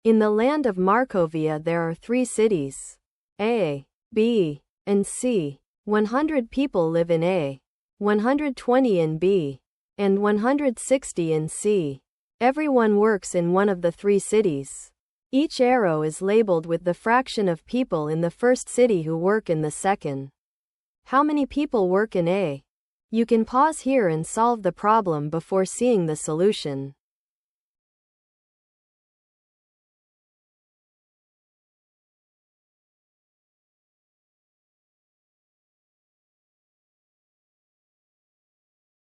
In the land of Markovia there are 3 cities, A, B, and C. 100 people live in A, 120 in B, and 160 in C. Everyone works in one of the 3 cities. Each arrow is labeled with the fraction of people in the first city who work in the second. How many people work in A? You can pause here and solve the problem before seeing the solution.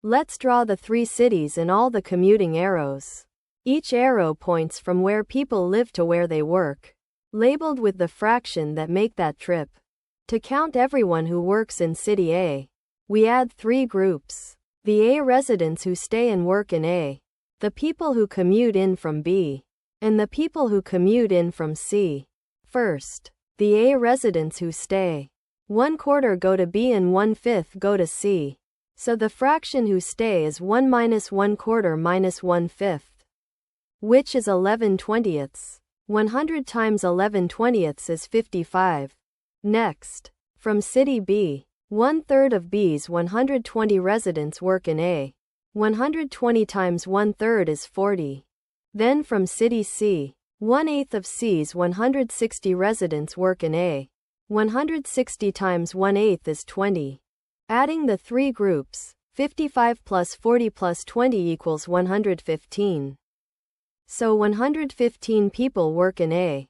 Let's draw the 3 cities and all the commuting arrows. Each arrow points from where people live to where they work, labeled with the fraction that make that trip. To count everyone who works in City A, we add 3 groups. The A residents who stay and work in A, the people who commute in from B, and the people who commute in from C. First, the A residents who stay. 1/4 go to B and 1/5 go to C. So the fraction who stay is 1 minus 1/4 minus 1/5. Which is 11/20. 100 times 11/20 is 55. Next, from City B, 1/3 of B's 120 residents work in A. 120 times 1/3 is 40. Then from City C, 1/8 of C's 160 residents work in A. 160 times 1/8 is 20. Adding the 3 groups, 55 plus 40 plus 20 equals 115. So 115 people work in A.